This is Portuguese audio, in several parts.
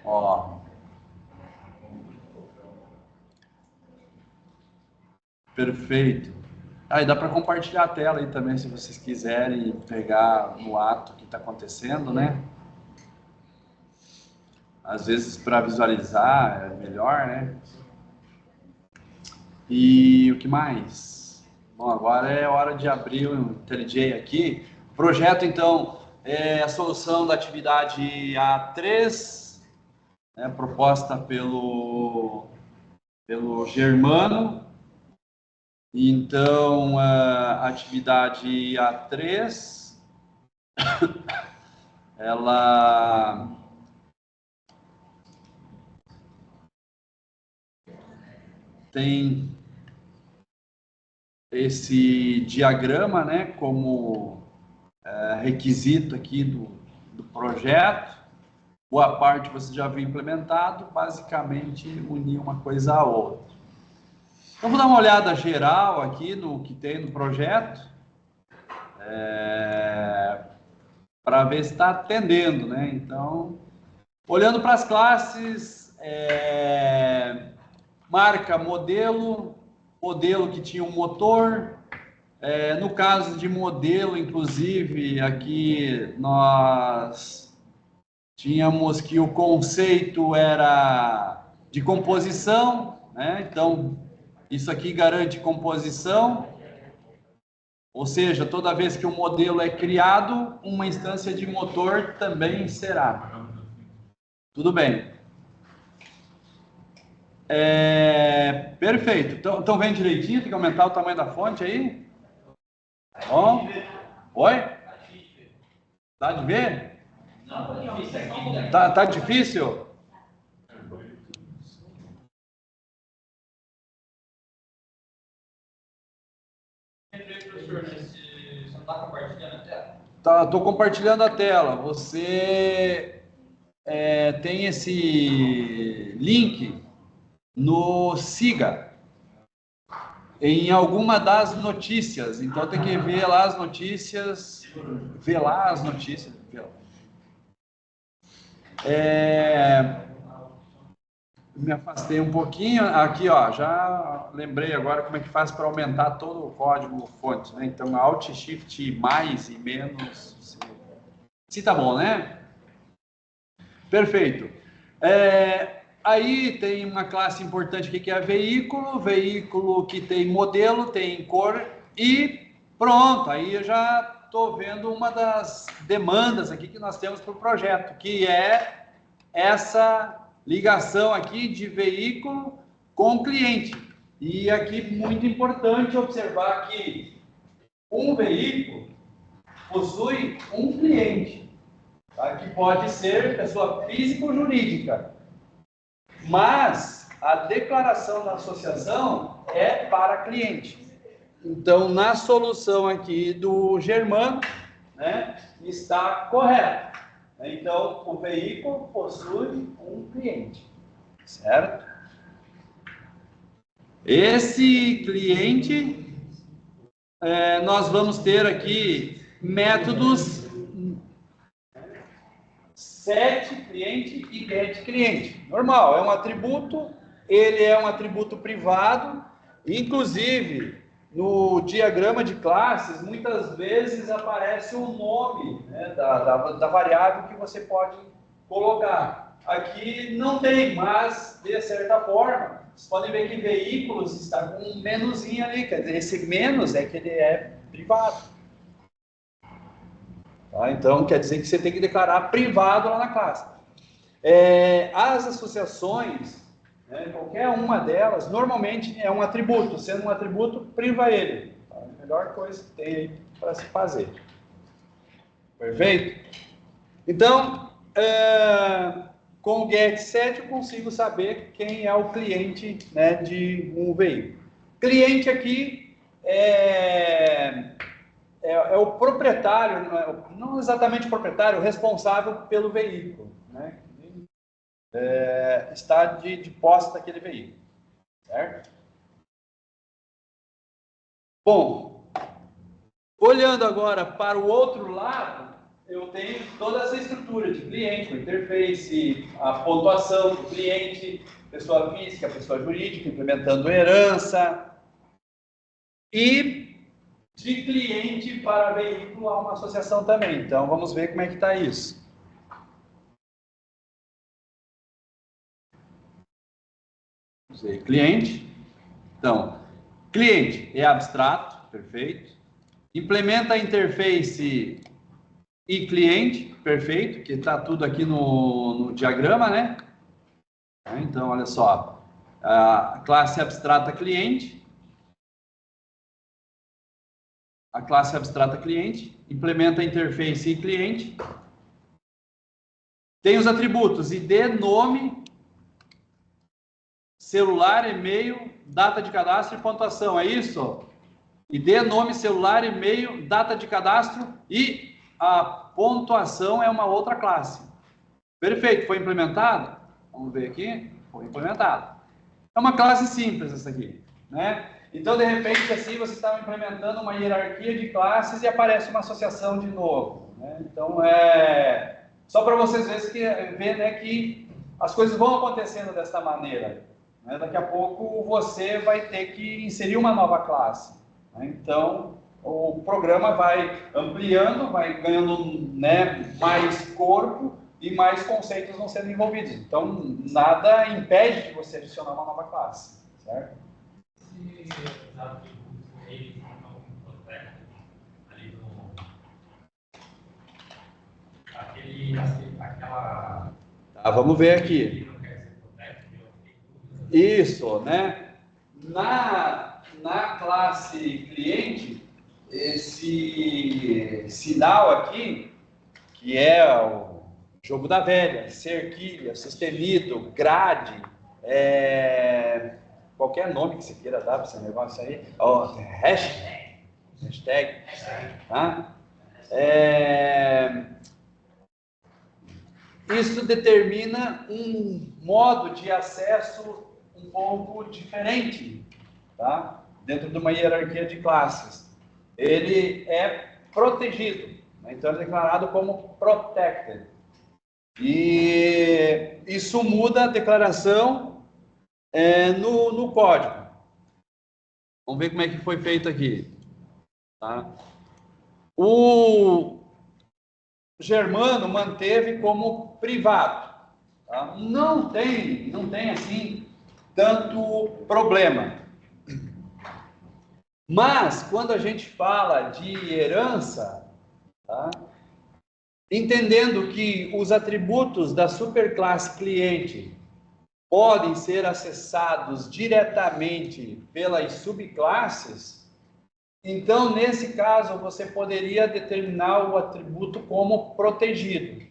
Ó. Perfeito. Aí dá para compartilhar a tela aí também, se vocês quiserem pegar no ato que está acontecendo, né? Às vezes para visualizar é melhor, né? E o que mais? Bom, agora é hora de abrir o IntelliJ aqui. O projeto, então, é a solução da atividade A3, né, proposta pelo Germano. Então, a atividade A3, ela tem esse diagrama, né, como requisito aqui do projeto. Boa parte você já viu implementado, basicamente unir uma coisa à outra. Então, vou dar uma olhada geral aqui no que tem no projeto, para ver se está atendendo, né? Então, olhando para as classes, marca modelo que tinha um motor. No caso de modelo, inclusive, aqui nós tínhamos que o conceito era de composição, né? Então, isso aqui garante composição, ou seja, toda vez que um modelo é criado, uma instância de motor também será. Tudo bem. Perfeito. Então vem direitinho, tem que aumentar o tamanho da fonte aí. Tá bom? Oi? Tá de ver? Tá difícil? Você não está compartilhando a tela? Tá, estou compartilhando a tela. Você tem esse link no Siga, em alguma das notícias. Então tem que ver lá as notícias, ver lá as notícias. Me afastei um pouquinho. Aqui, ó, já lembrei agora como é que faz para aumentar todo o código fonte, né? Então, Alt, Shift, mais e menos. Sim, tá bom, né? Perfeito. Aí tem uma classe importante aqui que é veículo que tem modelo, tem cor e pronto. Aí eu já estou vendo uma das demandas aqui que nós temos para o projeto, que é essa ligação aqui de veículo com cliente. E aqui muito importante observar que um veículo possui um cliente, tá? Que pode ser pessoa física ou jurídica, mas a declaração da associação é para cliente. Então, na solução aqui do Germano, né, está correto. Então, o veículo possui um cliente, certo? Esse cliente, nós vamos ter aqui métodos set cliente e get cliente. Normal, é um atributo, ele é um atributo privado, inclusive no diagrama de classes, muitas vezes aparece o nome, né, da variável que você pode colocar. Aqui não tem, mas de certa forma, vocês podem ver que veículos está com um menuzinho ali, quer dizer, esse menos é que ele é privado. Tá? Então, quer dizer que você tem que declarar privado lá na classe. As associações, né, qualquer uma delas, normalmente é um atributo. Sendo um atributo, priva ele. Tá? A melhor coisa que tem para se fazer. Perfeito? Então, com o getSet eu consigo saber quem é o cliente, né, de um veículo. Cliente aqui é o proprietário, não exatamente o proprietário, o responsável pelo veículo, né? Está de posse daquele veículo, certo? Bom, olhando agora para o outro lado, eu tenho toda essa estrutura de cliente, interface, a pontuação do cliente, pessoa física, pessoa jurídica, implementando herança. E de cliente para veículo há uma associação também. Então, vamos ver como é que está isso. Cliente. Então, cliente é abstrato, perfeito. Implementa a interface e cliente, perfeito, que está tudo aqui no diagrama, né? Então, olha só, a classe abstrata cliente, implementa a interface e cliente, tem os atributos ID, nome, celular, e-mail, data de cadastro e pontuação, é isso? ID, nome, celular, e-mail, data de cadastro e a pontuação é uma outra classe. Perfeito, foi implementado? Vamos ver aqui, foi implementado. É uma classe simples essa aqui, né? Então, de repente, assim, você está implementando uma hierarquia de classes e aparece uma associação de novo, né? Então, só para vocês verem né, que as coisas vão acontecendo desta maneira, né? Daqui a pouco você vai ter que inserir uma nova classe, né? Então, o programa vai ampliando, vai ganhando, né, mais corpo e mais conceitos vão sendo envolvidos. Então, nada impede de você adicionar uma nova classe, certo? Se os atributos eles não protegem ali no aquela. Tá, vamos ver aqui. Isso, né? Na classe cliente, esse sinal aqui, que é o jogo da velha, cerquilha, sustenido, grade, qualquer nome que você queira dar para esse negócio aí, hashtag, tá? Isso determina um modo de acesso um pouco diferente, tá? Dentro de uma hierarquia de classes. Ele é protegido, né? Então é declarado como protected. E isso muda a declaração no código. Vamos ver como é que foi feito aqui. Tá? O Germano manteve como privado. Tá? Não tem assim tanto problema. Mas quando a gente fala de herança, tá? Entendendo que os atributos da superclasse cliente podem ser acessados diretamente pelas subclasses, então, nesse caso, você poderia determinar o atributo como protegido.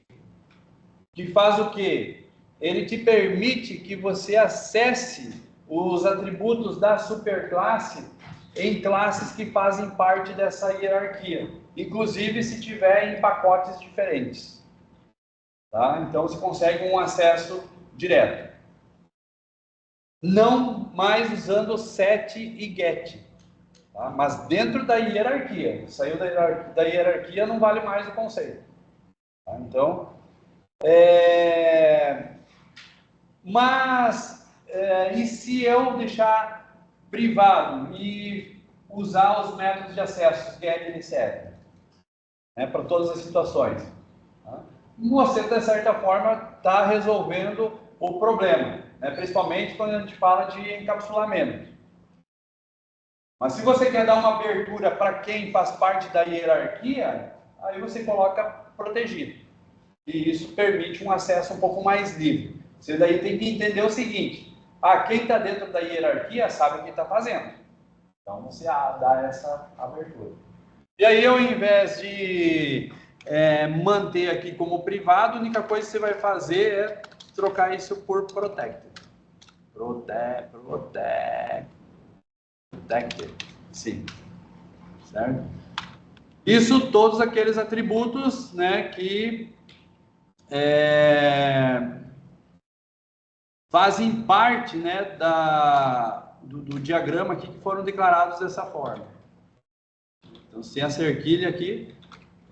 Que faz o quê? Ele te permite que você acesse os atributos da superclasse em classes que fazem parte dessa hierarquia. Inclusive, se tiver em pacotes diferentes. Tá? Então, você consegue um acesso direto. Não mais usando set e get. Tá? Mas dentro da hierarquia. Saiu da hierarquia, não vale mais o conceito. Tá? Então, e se eu deixar privado e usar os métodos de acesso, get e set, né, para todas as situações? Tá? Você, de certa forma, está resolvendo o problema, né, principalmente quando a gente fala de encapsulamento. Mas se você quer dar uma abertura para quem faz parte da hierarquia, aí você coloca protegido. E isso permite um acesso um pouco mais livre. Você daí tem que entender o seguinte: quem está dentro da hierarquia sabe o que está fazendo. Então você dá essa abertura. E aí, ao invés de manter aqui como privado, a única coisa que você vai fazer é trocar isso por protected. Protected, sim, certo? Isso todos aqueles atributos, né, que fazem parte, né, do diagrama aqui, que foram declarados dessa forma. Então, sem a cerquilha aqui,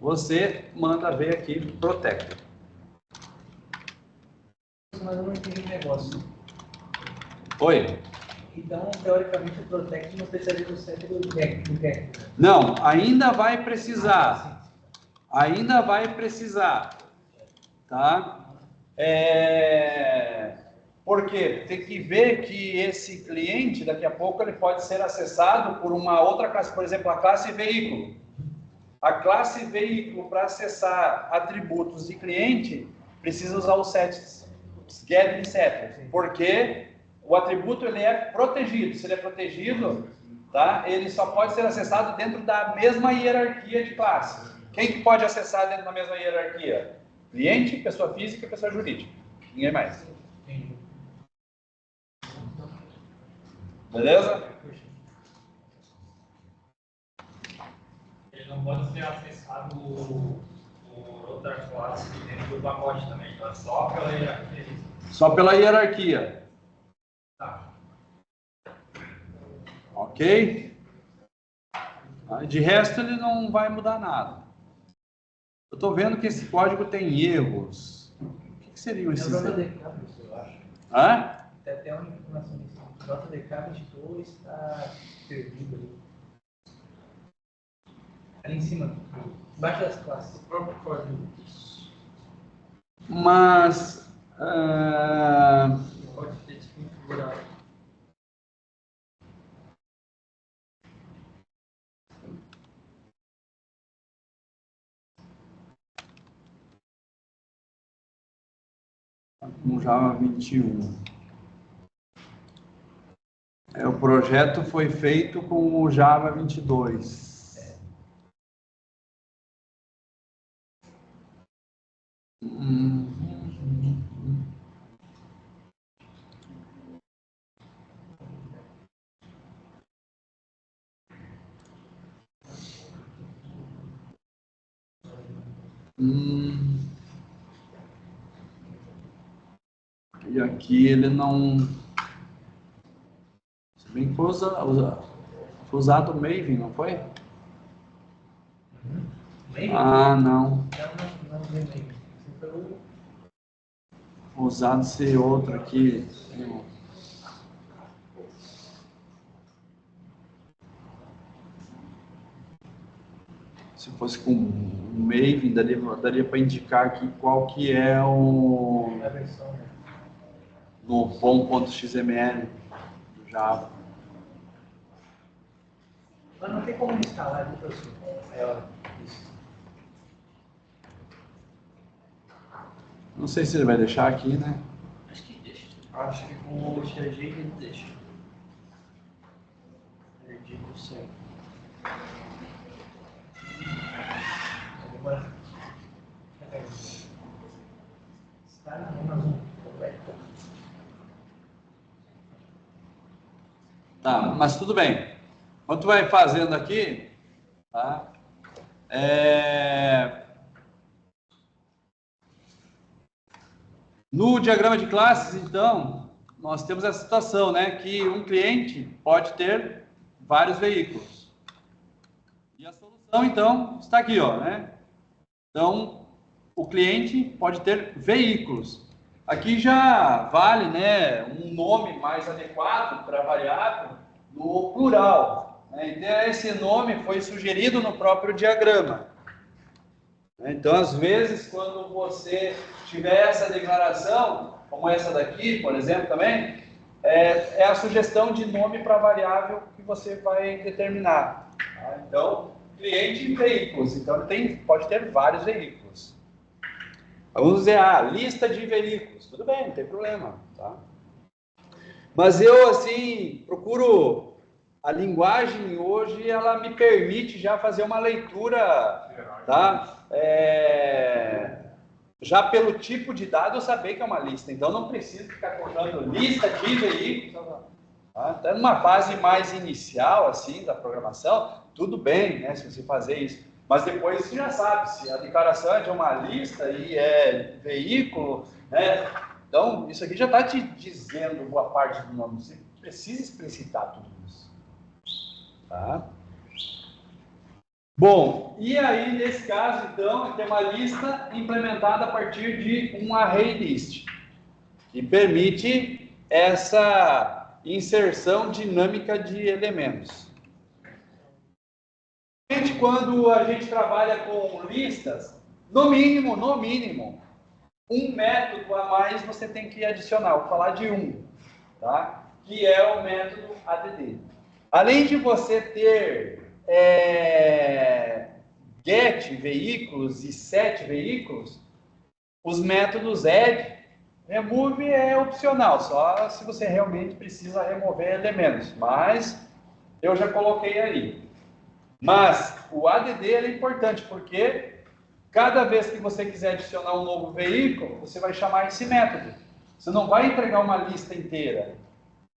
você manda ver aqui Protected. Mas eu não entendi o negócio. Oi? Então, teoricamente, o Protect não precisaria do centro do Vector. Não, ainda vai precisar. Ainda vai precisar. Tá? Porque tem que ver que esse cliente, daqui a pouco, ele pode ser acessado por uma outra classe, por exemplo, a classe veículo. A classe veículo, para acessar atributos de cliente, precisa usar os sets, os gathering setters, porque o atributo ele é protegido. Se ele é protegido, tá? Ele só pode ser acessado dentro da mesma hierarquia de classe. Quem que pode acessar dentro da mesma hierarquia? Cliente, pessoa física e pessoa jurídica. Ninguém mais. Beleza? Ele não pode ser acessado por outra classe dentro do pacote também, então é só pela hierarquia. Só pela hierarquia. Tá. Ok? De resto, ele não vai mudar nada. Eu estou vendo que esse código tem erros. O que seriam esses erros? JDK, eu acho. Hã? Tem até uma informação disso. JDK 22 está perdido ali. Ali em cima, embaixo das classes. O próprio código. Mas... Pode ter desconfigurado. com Java 21. O projeto foi feito com o Java 22. E aqui ele não... Se bem que foi usado o Maven, não foi? Maven? Ah, não. Não Maven. Usado esse outro aqui. Se fosse com o Maven, daria para indicar aqui qual que é o... A versão, né? No pom.xml do Java. Mas não tem como instalar, viu, professor? Isso. Não sei se ele vai deixar aqui, né? Acho que deixa. Acho que com o XG ele deixa. Perdi o céu. Agora. Está na Amazon completa. Tá, mas tudo bem. Quando tu vai fazendo aqui, tá? No diagrama de classes, então, nós temos essa situação, né? Que um cliente pode ter vários veículos. E a solução, então, está aqui, ó, né? Então, o cliente pode ter veículos. Aqui já vale, né, um nome mais adequado para a variável no plural. Né? Então, esse nome foi sugerido no próprio diagrama. Então, às vezes, quando você tiver essa declaração, como essa daqui, por exemplo, também, é a sugestão de nome para a variável que você vai determinar. Tá? Então, cliente e veículos. Então, ele pode ter vários veículos. Vamos dizer, lista de veículos. Tudo bem, não tem problema. Tá? Mas eu, assim, procuro... A linguagem hoje, ela me permite já fazer uma leitura, tá? Já pelo tipo de dado, eu saber que é uma lista. Então, não preciso ficar colocando lista de veículos. Tá? Então, numa fase mais inicial, assim, da programação, tudo bem, né, se você fazer isso. Mas depois você já sabe, se a declaração é de uma lista e é veículo, né? Então, isso aqui já está te dizendo boa parte do nome. Você precisa explicitar tudo isso. Tá? Bom, e aí nesse caso, então, tem uma lista implementada a partir de um array list, que permite essa inserção dinâmica de elementos. Quando a gente trabalha com listas, no mínimo, um método a mais você tem que adicionar. Vou falar de um, tá? Que é o método add. Além de você ter get veículos e set veículos, os métodos add, remove é opcional, só se você realmente precisa remover elementos, mas eu já coloquei ali. Mas o add é importante porque cada vez que você quiser adicionar um novo veículo, você vai chamar esse método. Você não vai entregar uma lista inteira,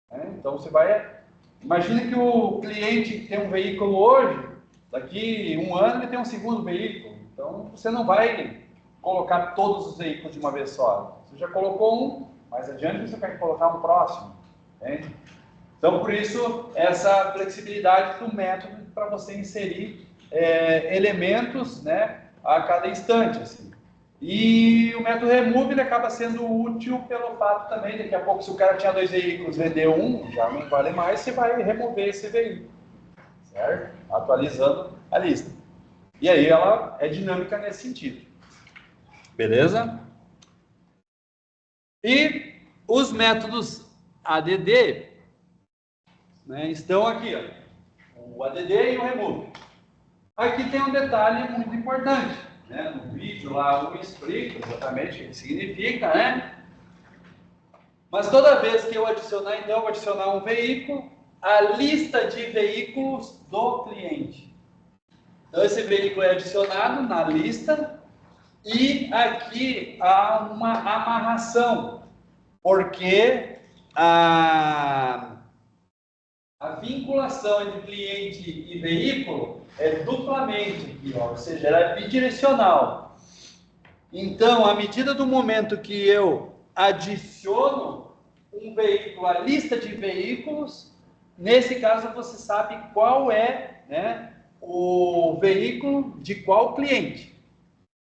né? Então você vai... Imagina que o cliente tem um veículo hoje, daqui um ano ele tem um segundo veículo. Então você não vai colocar todos os veículos de uma vez só. Você já colocou um, mais adiante você vai colocar um próximo, entende? Então por isso essa flexibilidade do método para você inserir elementos, né, a cada instante, assim. E o método remove ele acaba sendo útil pelo fato também, daqui a pouco, se o cara tinha 2 veículos, vendeu um, já não vale mais, você vai remover esse veículo, certo? Atualizando a lista. E aí ela é dinâmica nesse sentido. Beleza? E os métodos add, né, estão aqui, ó, o add e o remove. Aqui tem um detalhe muito importante, né? No vídeo lá eu explico exatamente o que significa, né? Mas toda vez que eu adicionar, então eu vou adicionar um veículo, a lista de veículos do cliente. Então esse veículo é adicionado na lista e aqui há uma amarração, porque a vinculação entre cliente e veículo é duplamente aqui, ó, ou seja, ela é bidirecional. Então, à medida do momento que eu adiciono um veículo à lista de veículos, nesse caso você sabe qual é, né, o veículo de qual cliente.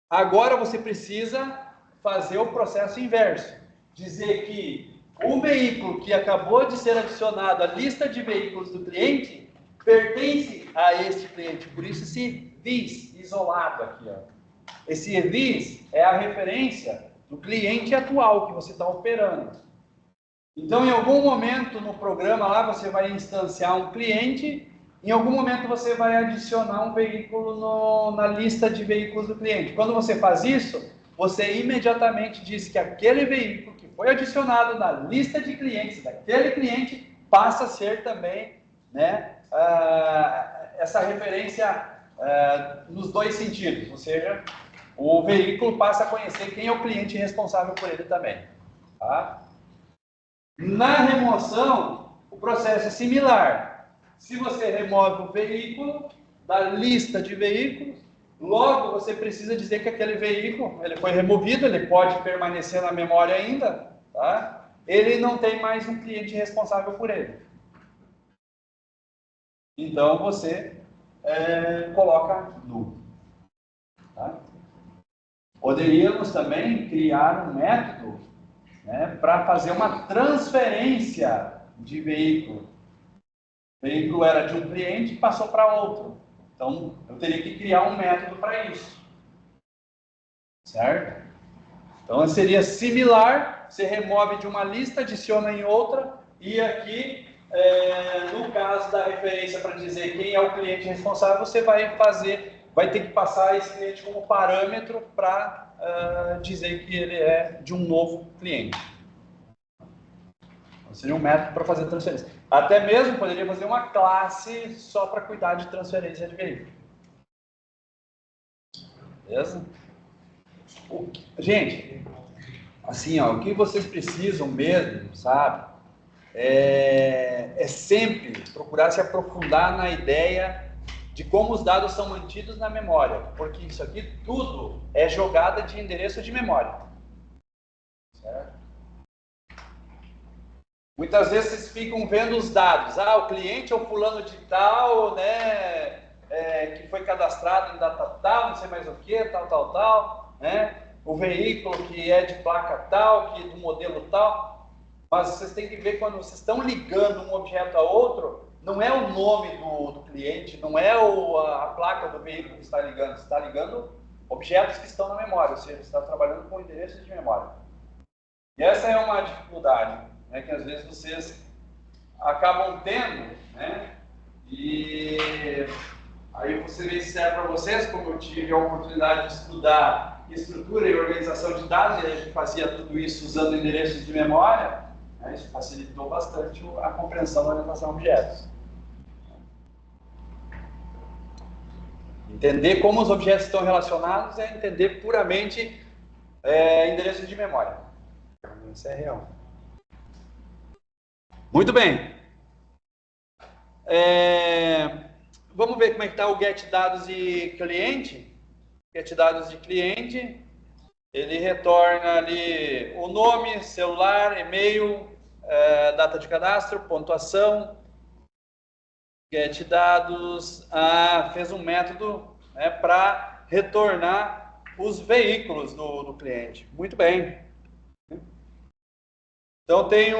Agora você precisa fazer o processo inverso, dizer que o veículo que acabou de ser adicionado à lista de veículos do cliente pertence a este cliente. Por isso esse this isolado aqui, ó. Esse this é a referência do cliente atual que você está operando. Então, em algum momento no programa lá, você vai instanciar um cliente, em algum momento você vai adicionar um veículo na lista de veículos do cliente. Quando você faz isso, você imediatamente diz que aquele veículo que foi adicionado na lista de clientes daquele cliente passa a ser também, né, essa referência nos dois sentidos, ou seja, o veículo passa a conhecer quem é o cliente responsável por ele também. Tá? Na remoção, o processo é similar. Se você remove o veículo da lista de veículos, logo você precisa dizer que aquele veículo ele foi removido, ele pode permanecer na memória ainda, tá? Ele não tem mais um cliente responsável por ele. Então você coloca null. Tá? Poderíamos também criar um método, né, para fazer uma transferência de veículo. O veículo era de um cliente e passou para outro. Então, eu teria que criar um método para isso. Certo? Então, seria similar, você remove de uma lista, adiciona em outra, e aqui, no caso da referência para dizer quem é o cliente responsável, você vai ter que passar esse cliente como parâmetro para dizer que ele é de um novo cliente. Então, seria um método para fazer transferência. Até mesmo poderia fazer uma classe só para cuidar de transferência de veículo. Beleza? Gente, assim, ó, o que vocês precisam mesmo, sabe, é sempre procurar se aprofundar na ideia de como os dados são mantidos na memória, porque isso aqui tudo é jogada de endereço de memória. Certo? Muitas vezes vocês ficam vendo os dados, o cliente é o fulano de tal, né, que foi cadastrado em data tal, não sei mais o que, tal, né? O veículo que é de placa tal, que do modelo tal. Mas vocês têm que ver, quando vocês estão ligando um objeto a outro, não é o nome do cliente, não é a placa do veículo que está ligando, você está ligando objetos que estão na memória, ou seja, você está trabalhando com endereços de memória. E essa é uma dificuldade, né, que às vezes vocês acabam tendo, né? E aí você vê se serve para vocês, como eu tive a oportunidade de estudar estrutura e organização de dados, e a gente fazia tudo isso usando endereços de memória, né? Isso facilitou bastante a compreensão da orientação a objetos. Entender como os objetos estão relacionados é entender puramente endereços de memória. Isso é real. Muito bem. Vamos ver como é que está o get dados de cliente. Get dados de cliente, ele retorna ali o nome, celular, e-mail, data de cadastro, pontuação. Get dados, fez um método, né, para retornar os veículos do cliente. Muito bem. Então tem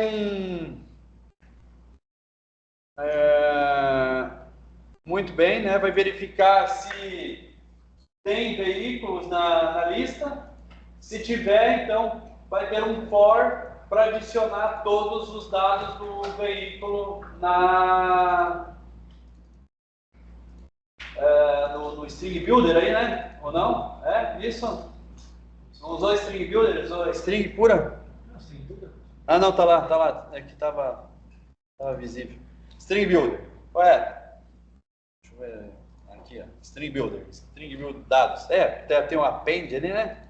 muito bem, né? Vai verificar se tem veículos na lista. Se tiver, então vai ter um for para adicionar todos os dados do veículo no string builder aí, né? Ou não? Isso? Não usou string builder, usou string pura? Ah, não, tá lá. É que tava visível. String builder. Deixa eu ver aqui, ó. String builder dados. Tem um append ali, né?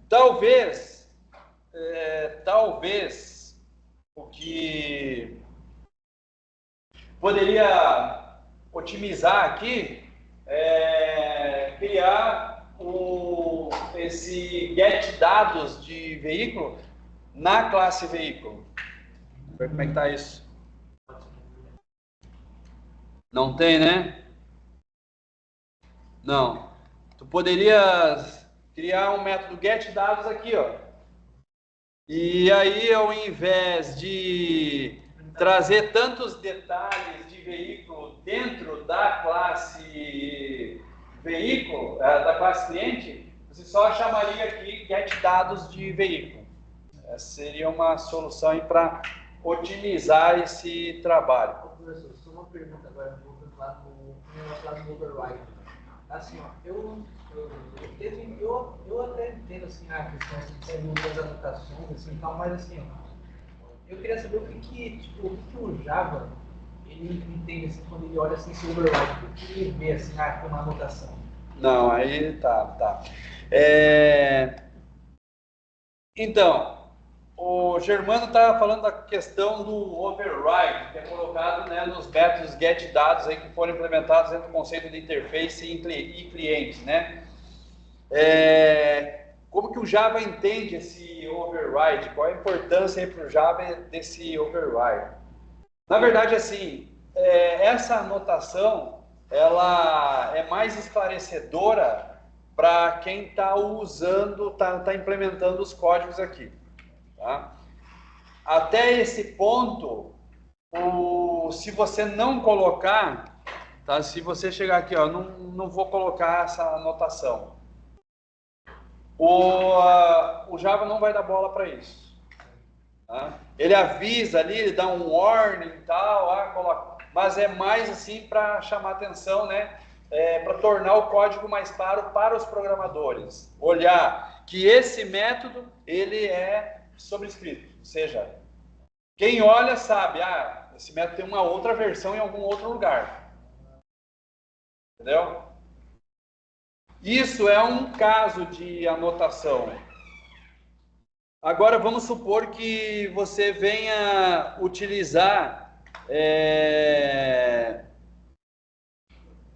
Talvez o que poderia otimizar aqui é criar esse get dados de veículo na classe veículo. Vamos ver como é que está isso. Não tem, né? Não. Tu poderias criar um método get dados aqui, ó. E aí, ao invés de trazer tantos detalhes de veículo dentro da classe veículo, da classe cliente, você só chamaria aqui get dados de veículo. Essa seria uma solução para otimizar esse trabalho. Professor, só uma pergunta agora, voltando lá no override. Assim, ó, eu até entendo assim, a questão assim, das anotações, assim, tal, mas assim, ó, eu queria saber o que o Java ele entende assim, quando ele olha assim, esse override, o que ele vê assim, como anotação. Não, aí tá. Então, o Germano está falando da questão do override, que é colocado, né, nos métodos get dados aí que foram implementados dentro do conceito de interface e cliente, né? Como que o Java entende esse override? Qual a importância para o Java desse override? Na verdade, assim, essa anotação ela é mais esclarecedora para quem está usando, está implementando os códigos aqui. Tá? Até esse ponto, se você não colocar, tá? Se você chegar aqui, ó, não vou colocar essa anotação, o Java não vai dar bola para isso. Tá? Ele avisa ali, ele dá um warning e tal, coloca, mas é mais assim para chamar atenção, né? Para tornar o código mais claro para os programadores. Olhar que esse método ele é sobrescrito, ou seja, quem olha sabe, esse método tem uma outra versão em algum outro lugar. Entendeu? Isso é um caso de anotação. Agora vamos supor que você venha utilizar,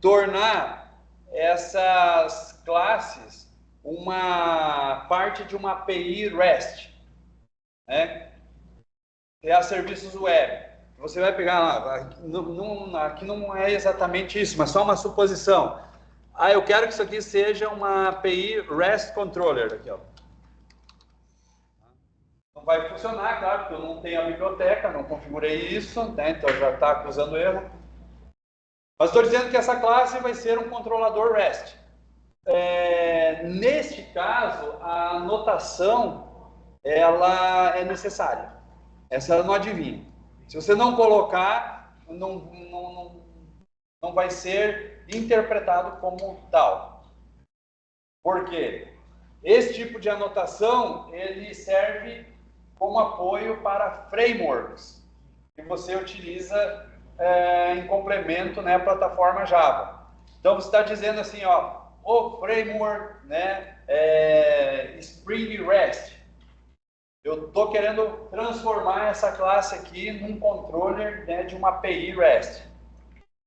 tornar essas classes uma parte de uma API REST, né? Criar serviços web. você vai pegar lá, aqui não é exatamente isso, mas só uma suposição. Ah, eu quero que isso aqui seja uma API REST Controller, aqui, ó. Não vai funcionar, claro, porque eu não tenho a biblioteca, não configurei isso, né? Então já está acusando erro. Mas estou dizendo que essa classe vai ser um controlador REST. Neste caso, a notação ela é necessária. Essa ela não adivinha. Se você não colocar, não vai ser interpretado como tal. Por quê? Esse tipo de anotação ele serve como apoio para frameworks que você utiliza em complemento, né, à plataforma Java. Então você está dizendo assim, ó, o framework, né, Spring REST. Eu estou querendo transformar essa classe aqui num controller, né, de uma API REST.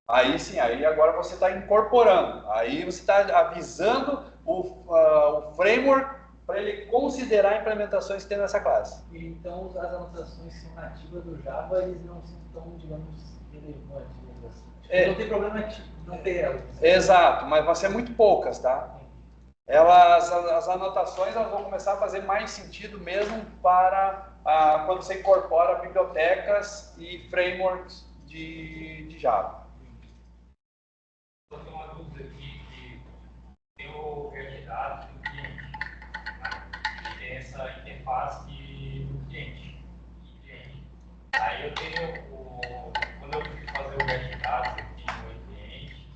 Aí sim, aí agora você está incorporando. Aí você está avisando o framework para ele considerar implementações que tem nessa classe. E então as anotações que são nativas do Java, eles não são tão, digamos, relevantes. Não tem problema de não ter elas. Exato, mas vão ser muito poucas, tá? As anotações elas vão começar a fazer mais sentido mesmo para quando você incorpora bibliotecas e frameworks de Java. Eu tenho uma dúvida aqui, que tem o candidato do cliente, né? E tem essa interface do cliente. Aí eu tenho, quando eu fui fazer o get dados aqui no cliente,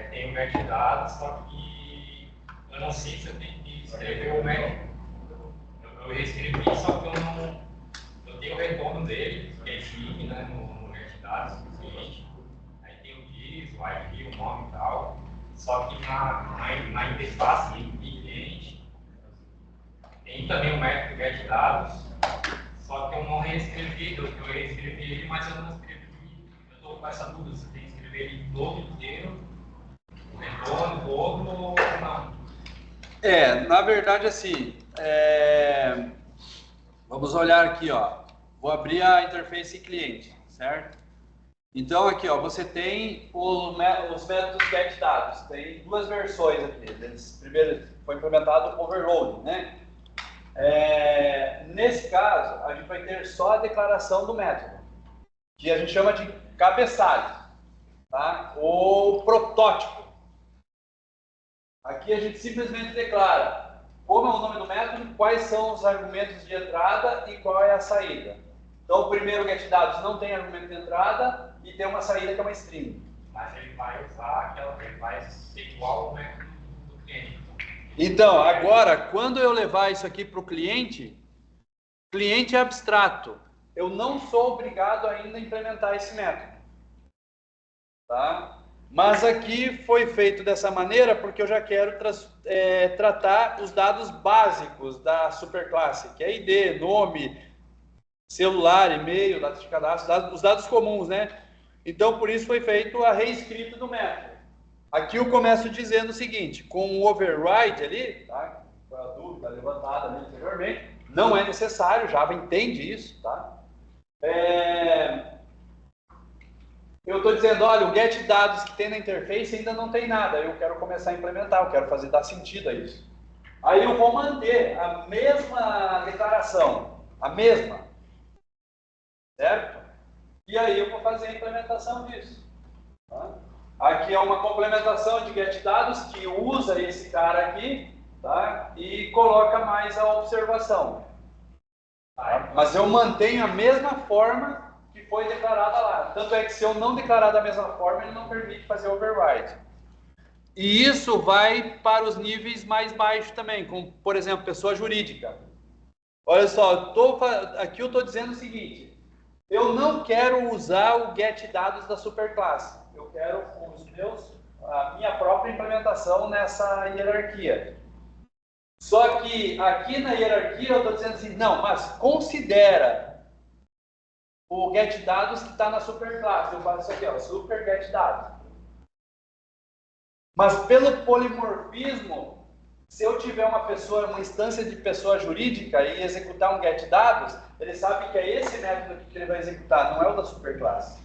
tem o get dados, só que eu não sei se eu tenho que escrever o método. Eu escrevi, só que eu tenho o retorno dele, que é time, né, no get dados do cliente. Aí tem o diz, o IP, o nome e tal. Só que na interface do cliente tem também o método get dados, só que eu não reescrevi, eu reescrevi ele, mas eu não escrevi, eu estou com essa dúvida, você tem que escrever ele todo inteiro, o retorno todo ou não? Na verdade assim, vamos olhar aqui, ó. Vou abrir a interface cliente, certo? Então aqui, ó, você tem os métodos get dados. Tem duas versões aqui. Primeiro foi implementado o overloading, né? Nesse caso, a gente vai ter só a declaração do método, que a gente chama de cabeçalho, tá? Ou protótipo. Aqui a gente simplesmente declara como é o nome do método, quais são os argumentos de entrada e qual é a saída. Então, o primeiro getDados não tem argumento de entrada e tem uma saída que é uma string. Mas ele vai usar ele vai ser igual ao método do cliente. Então, agora, quando eu levar isso aqui para o cliente é abstrato. Eu não sou obrigado ainda a implementar esse método. Tá? Mas aqui foi feito dessa maneira porque eu já quero tratar os dados básicos da superclasse, que é ID, nome, celular, e-mail, dados de cadastro, os dados comuns, né? Então, por isso foi feito a reescrita do método. Aqui eu começo dizendo o seguinte, com o override ali, tá? Foi a dúvida levantada ali anteriormente, não é necessário, Java entende isso, tá? Eu estou dizendo, olha, o get dados que tem na interface ainda não tem nada, eu quero começar a implementar, eu quero fazer dar sentido a isso. Aí eu vou manter a mesma declaração, a mesma, certo? E aí eu vou fazer a implementação disso. Tá? Aqui é uma complementação de get dados que usa esse cara aqui, tá? E coloca mais a observação. Tá? Mas eu mantenho a mesma forma que foi declarada lá. Tanto é que se eu não declarar da mesma forma, ele não permite fazer override. E isso vai para os níveis mais baixos também, como, por exemplo, pessoa jurídica. Olha só, aqui eu estou dizendo o seguinte, eu não quero usar o get dados da superclasse, eu quero a minha própria implementação nessa hierarquia. Só que aqui na hierarquia eu estou dizendo assim, não, mas considera o get dados que está na superclasse. Eu faço isso aqui, ó, super get dados. Mas pelo polimorfismo, se eu tiver uma instância de pessoa jurídica e executar um getDados, ele sabe que é esse método que ele vai executar, não é o da superclasse.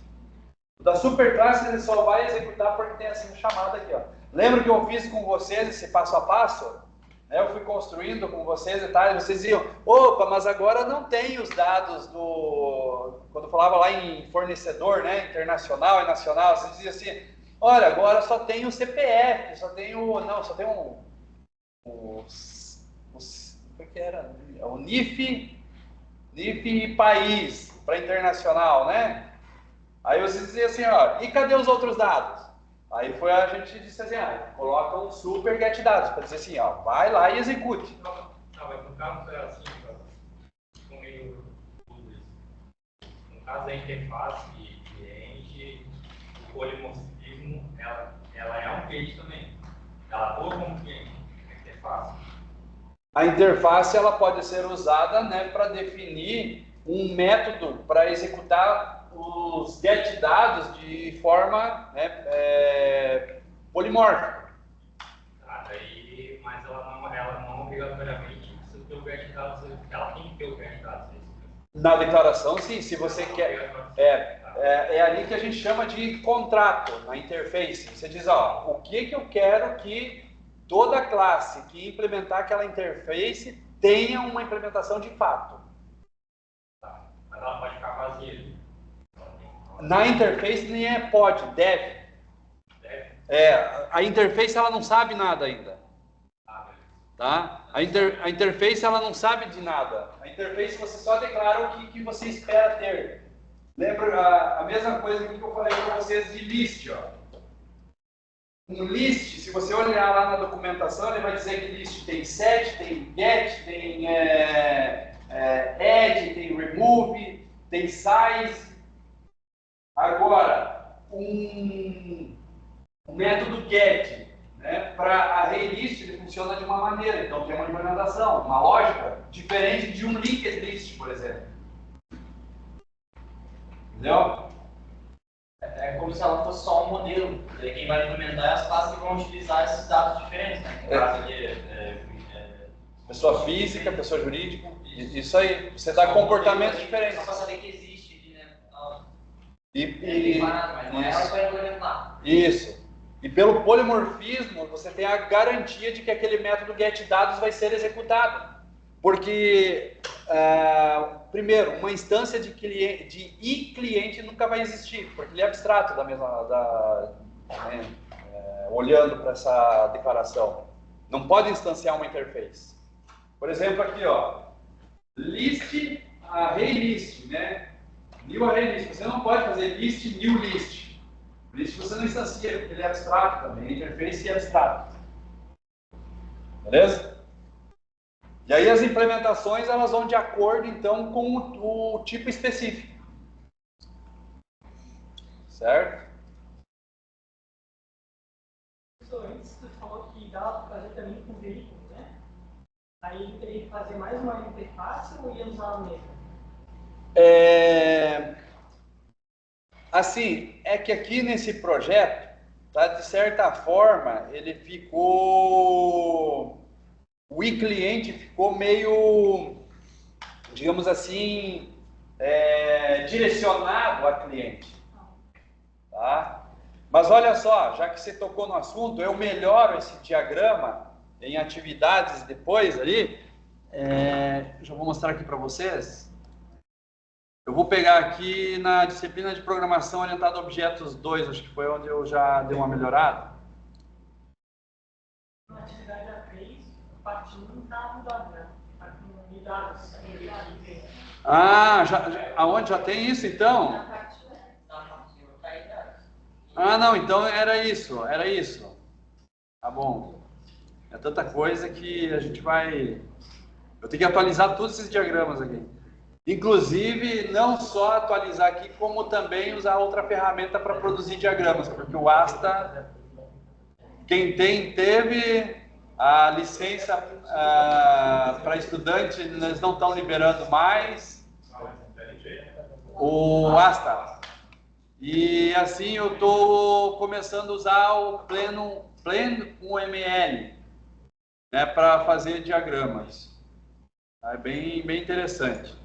O da superclasse ele só vai executar porque tem assim chamada aqui, ó. Lembra que eu fiz com vocês esse passo a passo? Eu fui construindo com vocês e tal, e vocês iam, opa, mas agora não tem os dados do... Quando eu falava lá em fornecedor, né, internacional e nacional, vocês diziam assim, olha, agora só tem o CPF, só tem o... Não, só tem o que era? O NIF país, para internacional, né? Aí vocês diziam assim, ó, e cadê os outros dados? Aí foi a gente disse assim, coloca um super getDados, para dizer assim, ó, vai lá e execute. Não, mas no caso é assim, ficou meio tudo isso. No caso da interface de cliente, o polimorfismo, ela é um case também. Ela atua como cliente, a interface. A interface ela pode ser usada, né, para definir um método para executar os getDados de forma, né, polimórfica. Daí, mas ela não obrigatoriamente precisa ter o getDados, ela tem que ter o getDados. Na declaração, sim, se você quer. É ali que a gente chama de contrato, na interface. Você diz, ó, o que eu quero que toda classe que implementar aquela interface tenha uma implementação de fato. Mas ela pode ficar vazia. Na interface nem pode, deve. A interface ela não sabe nada ainda. Tá? A interface ela não sabe de nada. A interface você só declara o que você espera ter. Lembra a mesma coisa que eu falei para vocês de list, ó. Um list, se você olhar lá na documentação, ele vai dizer que list tem set, tem get, tem add, tem remove, tem size. Agora, um método get, né, para ArrayList ele funciona de uma maneira, então tem uma implementação, uma lógica diferente de um linked list, por exemplo. Entendeu? É como se ela fosse só um modelo. Quem vai implementar é as classes que vão utilizar esses dados diferentes, né? No caso ali, pessoa física, pessoa jurídica, isso aí. Você dá comportamentos diferentes. Só para saber que existe, né? Mas não é ela que vai implementar. Isso. E pelo polimorfismo, você tem a garantia de que aquele método getDados vai ser executado. Porque, primeiro, uma instância de cliente nunca vai existir, porque ele é abstrato olhando para essa declaração. Não pode instanciar uma interface. Por exemplo, aqui, ó, list, ArrayList, né? New ArrayList. Você não pode fazer list, new list. List você não instancia, porque ele é abstrato também. A interface é abstrato. Beleza? E aí as implementações elas vão de acordo então com o tipo específico. Certo? Professor, antes você falou que dava para fazer também com veículos, né? Aí teria que fazer mais uma interface ou ia usar a mesma? Assim, é que aqui nesse projeto, tá, de certa forma, ele ficou... O cliente ficou meio, digamos assim, direcionado a cliente. Tá? Mas olha só, já que você tocou no assunto, eu melhoro esse diagrama em atividades depois ali. Já vou mostrar aqui para vocês. Eu vou pegar aqui na disciplina de programação orientada a objetos 2, acho que foi onde eu já dei uma melhorada. Na atividade A3, a parte 1 está mudada, né? Está com unidades. Aonde já tem isso então? Na parte 1 está aí dados. Não, então era isso. Tá bom. É tanta coisa que a gente vai... Eu tenho que atualizar todos esses diagramas aqui. Inclusive, não só atualizar aqui, como também usar outra ferramenta para produzir diagramas, porque o Asta, quem teve a licença para estudante, eles não estão liberando mais o Asta. E assim eu estou começando a usar o Pleno com ML. né, para fazer diagramas. É bem interessante.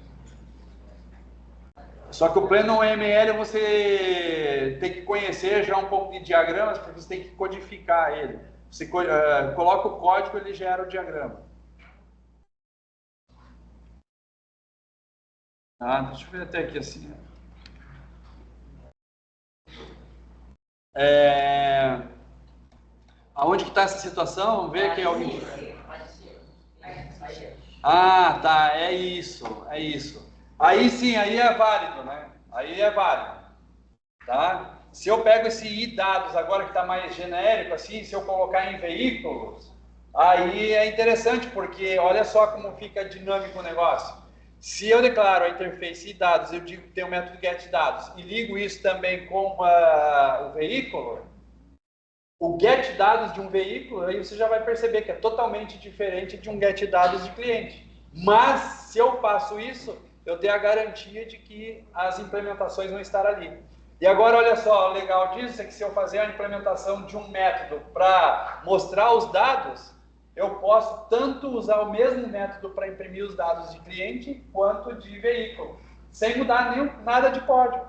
Só que o Plano ML você tem que conhecer já um pouco de diagramas, porque você tem que codificar ele. Você coloca o código, ele gera o diagrama. Deixa eu ver até aqui assim. Aonde que está essa situação? Vamos ver aqui alguém. Tá, é isso. Aí sim, aí é válido, né? Aí é válido, tá? Se eu pego esse iDados agora que está mais genérico, assim, se eu colocar em veículos, aí é interessante, porque olha só como fica dinâmico o negócio. Se eu declaro a interface iDados, eu digo que tem o método getDados e ligo isso também com o veículo, o getDados de um veículo, aí você já vai perceber que é totalmente diferente de um getDados de cliente. Mas, se eu faço isso, eu tenho a garantia de que as implementações vão estar ali. E agora, olha só, o legal disso é que se eu fazer a implementação de um método para mostrar os dados, eu posso tanto usar o mesmo método para imprimir os dados de cliente, quanto de veículo, sem mudar nada de código.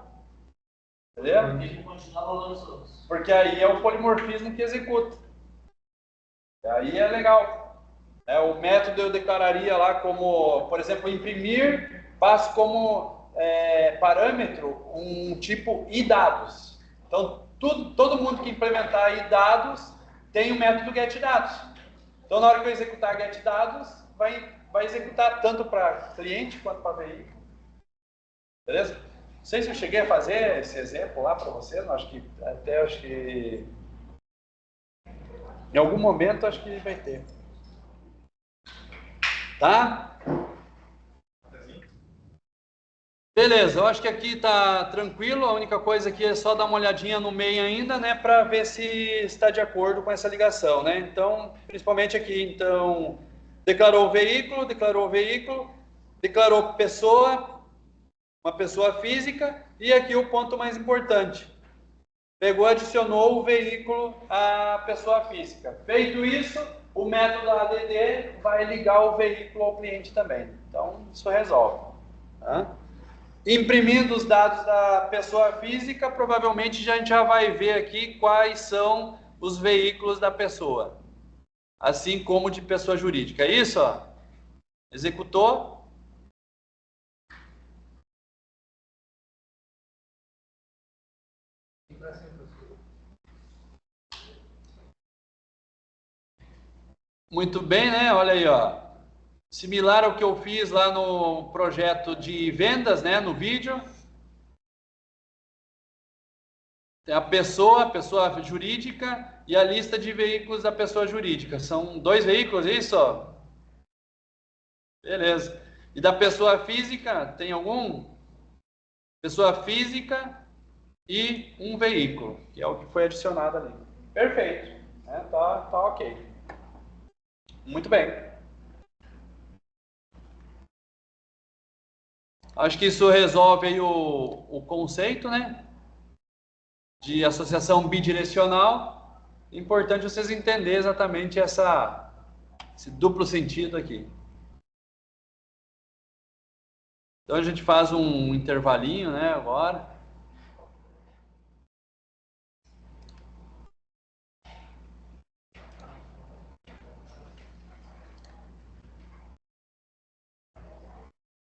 Entendeu? Porque aí é o polimorfismo que executa. Aí é legal. O método eu declararia lá como, por exemplo, imprimir, passo como parâmetro um tipo iDados. Então, todo mundo que implementar iDados tem o método getDados. Então, na hora que eu executar getDados, vai executar tanto para cliente quanto para veículo. Beleza? Não sei se eu cheguei a fazer esse exemplo lá para vocês, mas acho que em algum momento acho que vai ter. Tá? Beleza, eu acho que aqui tá tranquilo, a única coisa aqui é só dar uma olhadinha no meio ainda, né, para ver se está de acordo com essa ligação, né? Então, principalmente aqui, então, declarou pessoa, uma pessoa física, e aqui o ponto mais importante. Pegou, adicionou o veículo à pessoa física. Feito isso, o método ADD vai ligar o veículo ao cliente também. Então, isso resolve. Tá? Imprimindo os dados da pessoa física, provavelmente a gente já vai ver aqui quais são os veículos da pessoa. Assim como de pessoa jurídica. É isso? Ó. Executou. Muito bem, né? Olha aí, ó. Similar ao que eu fiz lá no projeto de vendas, né? No vídeo. Tem a pessoa jurídica e a lista de veículos da pessoa jurídica. São 2 veículos, é isso? Beleza. E da pessoa física, tem algum? Pessoa física e um veículo, que é o que foi adicionado ali. Perfeito. Né? Tá ok. Muito bem. Acho que isso resolve aí o conceito, né? De associação bidirecional. Importante vocês entenderem exatamente esse duplo sentido aqui. Então a gente faz um intervalinho, né, agora.